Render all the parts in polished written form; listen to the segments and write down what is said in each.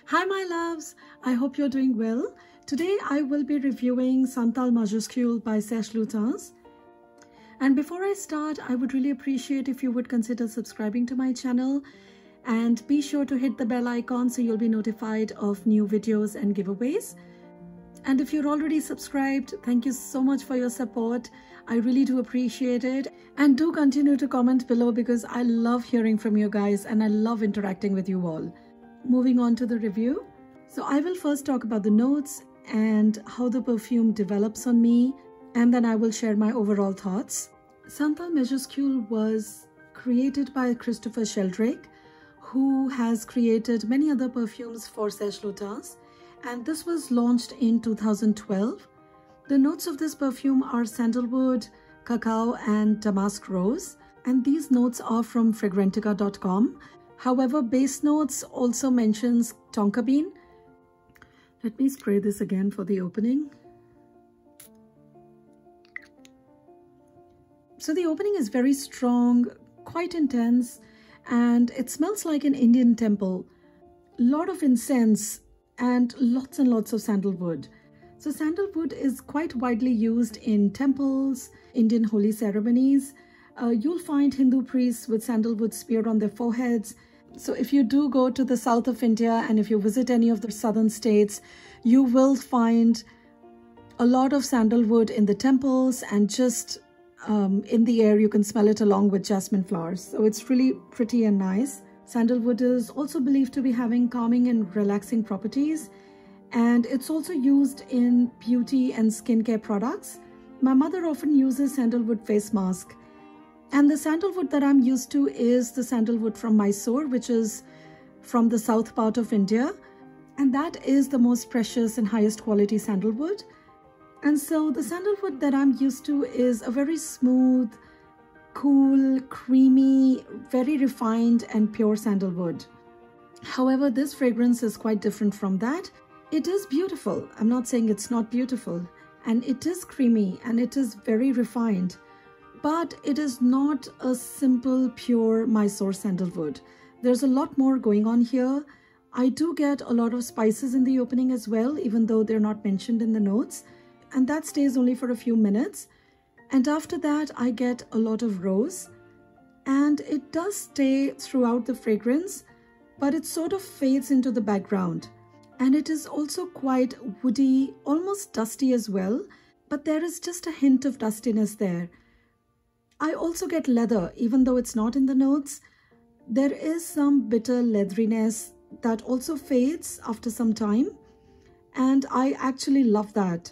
Hi my loves, I hope you're doing well. Today I will be reviewing SANTAL MAJUSCULE by Serge Lutens. And before I start, I would really appreciate if you would consider subscribing to my channel and be sure to hit the bell icon so you'll be notified of new videos and giveaways. And if you're already subscribed, thank you so much for your support. I really do appreciate it. And do continue to comment below because I love hearing from you guys and I love interacting with you all. Moving on to the review. So I will first talk about the notes and how the perfume develops on me, and then I will share my overall thoughts. SANTAL MAJUSCULE was created by Christopher Sheldrake, who has created many other perfumes for Serge Lutens, and this was launched in 2012. The notes of this perfume are sandalwood, cacao, and damask rose, and these notes are from fragrantica.com. However, base notes also mentions tonka bean. Let me spray this again for the opening. So the opening is very strong, quite intense, and it smells like an Indian temple. Lot of incense and lots of sandalwood. So sandalwood is quite widely used in temples, Indian holy ceremonies. You'll find Hindu priests with sandalwood spear on their foreheads. So if you do go to the south of India and if you visit any of the southern states, you will find a lot of sandalwood in the temples, and just in the air you can smell it along with jasmine flowers. So it's really pretty and nice. Sandalwood is also believed to be having calming and relaxing properties, and it's also used in beauty and skincare products. My mother often uses sandalwood face mask, and the sandalwood that I'm used to is the sandalwood from Mysore, which is from the south part of India, and that is the most precious and highest quality sandalwood. And so the sandalwood that I'm used to is a very smooth, cool, creamy, very refined and pure sandalwood. However, this fragrance is quite different from that. It is beautiful. I'm not saying it's not beautiful. And it is creamy and it is very refined. But it is not a simple, pure Mysore sandalwood. There's a lot more going on here. I do get a lot of spices in the opening as well, even though they're not mentioned in the notes. And that stays only for a few minutes. And after that, I get a lot of rose, and it does stay throughout the fragrance, but it sort of fades into the background. And it is also quite woody, almost dusty as well, but there is just a hint of dustiness there. I also get leather, even though it's not in the notes. There is some bitter leatheriness that also fades after some time, and I actually love that.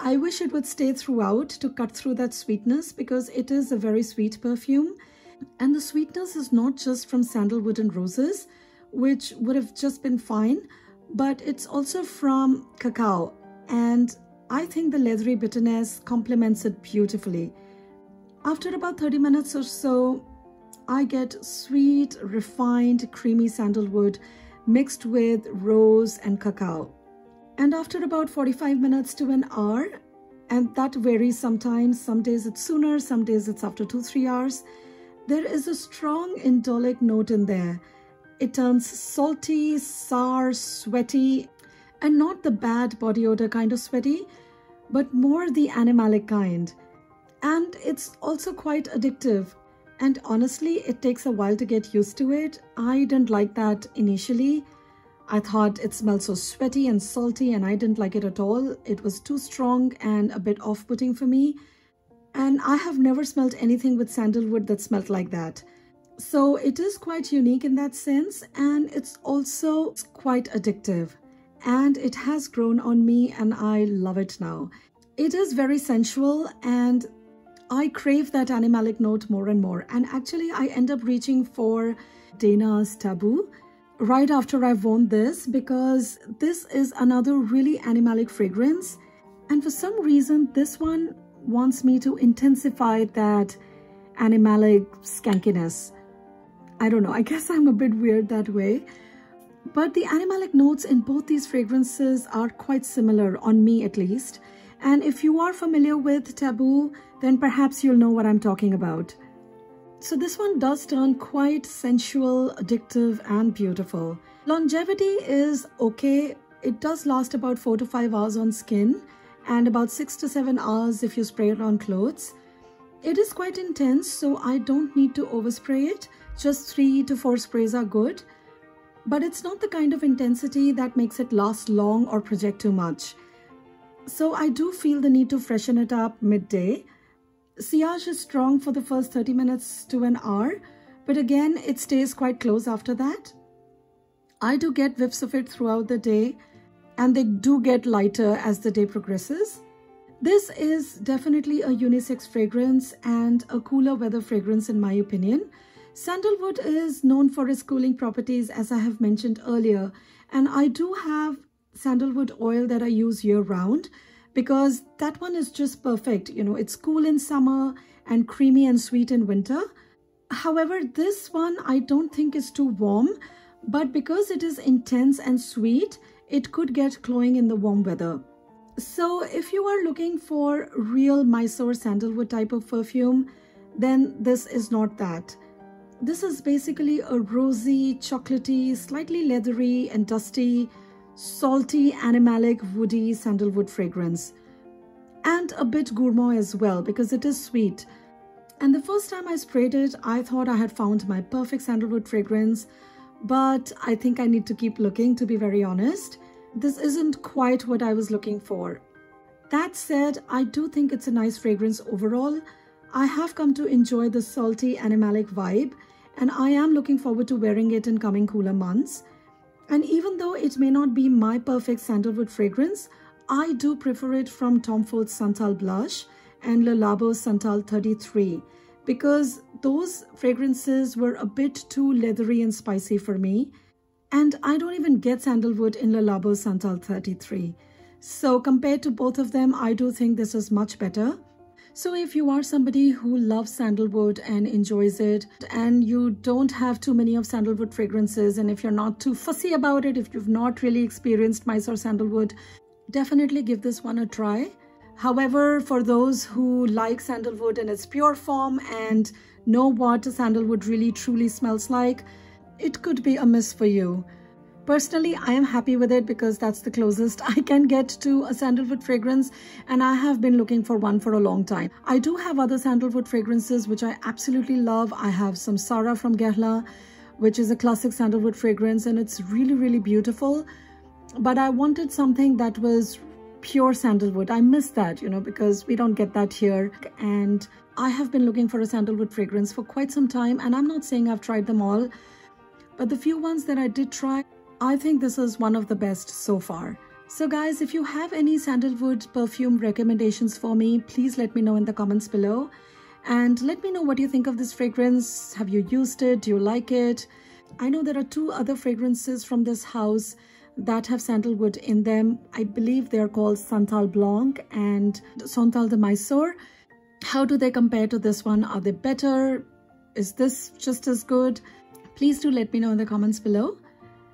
I wish it would stay throughout to cut through that sweetness, because it is a very sweet perfume. And the sweetness is not just from sandalwood and roses, which would have just been fine, but it's also from cacao. And I think the leathery bitterness complements it beautifully. After about 30 minutes or so, I get sweet, refined, creamy sandalwood mixed with rose and cacao. And after about 45 minutes to an hour, and that varies sometimes, some days it's sooner, some days it's after 2-3 hours, there is a strong indolic note in there. It turns salty, sour, sweaty, and not the bad body odor kind of sweaty, but more the animalic kind. And it's also quite addictive. And honestly, it takes a while to get used to it. I didn't like that initially. I thought it smelled so sweaty and salty, and I didn't like it at all. It was too strong and a bit off-putting for me. And I have never smelled anything with sandalwood that smelled like that. So it is quite unique in that sense, and it's also quite addictive. And it has grown on me and I love it now. It is very sensual, and I crave that animalic note more and more. And actually I end up reaching for Dana's Taboo right after I've worn this, because this is another really animalic fragrance, and for some reason this one wants me to intensify that animalic skankiness. I don't know, I guess I'm a bit weird that way, but the animalic notes in both these fragrances are quite similar, on me at least. And if you are familiar with Taboo, then perhaps you'll know what I'm talking about. So this one does turn quite sensual, addictive, and beautiful. Longevity is okay. It does last about 4 to 5 hours on skin and about 6 to 7 hours if you spray it on clothes. It is quite intense, so I don't need to overspray it. Just 3 to 4 sprays are good. But it's not the kind of intensity that makes it last long or project too much. So I do feel the need to freshen it up midday. Sillage is strong for the first 30 minutes to an hour, but again, it stays quite close after that. I do get whiffs of it throughout the day, and they do get lighter as the day progresses. This is definitely a unisex fragrance and a cooler weather fragrance in my opinion. Sandalwood is known for its cooling properties, as I have mentioned earlier, and I do have sandalwood oil that I use year round because that one is just perfect. You know, it's cool in summer and creamy and sweet in winter. However, this one I don't think is too warm, but because it is intense and sweet, it could get cloying in the warm weather. So if you are looking for real Mysore sandalwood type of perfume, then this is not that. This is basically a rosy, chocolatey, slightly leathery and dusty, salty, animalic, woody sandalwood fragrance. And a bit gourmand as well because it is sweet. And the first time I sprayed it, I thought I had found my perfect sandalwood fragrance, but I think I need to keep looking, to be very honest. This isn't quite what I was looking for. That said, I do think it's a nice fragrance overall. I have come to enjoy the salty, animalic vibe, and I am looking forward to wearing it in coming cooler months. And even though it may not be my perfect sandalwood fragrance, I do prefer it from Tom Ford's SANTAL Blush and Le Labo's SANTAL 33 because those fragrances were a bit too leathery and spicy for me. And I don't even get sandalwood in Le Labo's SANTAL 33. So compared to both of them, I do think this is much better. So if you are somebody who loves sandalwood and enjoys it, and you don't have too many of sandalwood fragrances, and if you're not too fussy about it, if you've not really experienced Mysore sandalwood, definitely give this one a try. However, for those who like sandalwood in its pure form and know what sandalwood really truly smells like, it could be a miss for you. Personally, I am happy with it because that's the closest I can get to a sandalwood fragrance, and I have been looking for one for a long time. I do have other sandalwood fragrances which I absolutely love. I have some Samsara from Guerlain, which is a classic sandalwood fragrance, and it's really, really beautiful. But I wanted something that was pure sandalwood. I miss that, you know, because we don't get that here. And I have been looking for a sandalwood fragrance for quite some time, and I'm not saying I've tried them all, but the few ones that I did try, I think this is one of the best so far. So guys, if you have any sandalwood perfume recommendations for me, please let me know in the comments below. And let me know what you think of this fragrance. Have you used it? Do you like it? I know there are 2 other fragrances from this house that have sandalwood in them. I believe they are called Santal Blanc and Santal de Mysore. How do they compare to this one? Are they better? Is this just as good? Please do let me know in the comments below.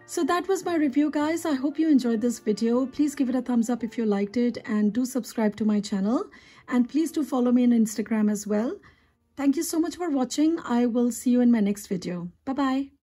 So that was my review, guys. I hope you enjoyed this video. Please give it a thumbs up if you liked it, and do subscribe to my channel. And please do follow me on Instagram as well. Thank you so much for watching. I will see you in my next video. Bye-bye.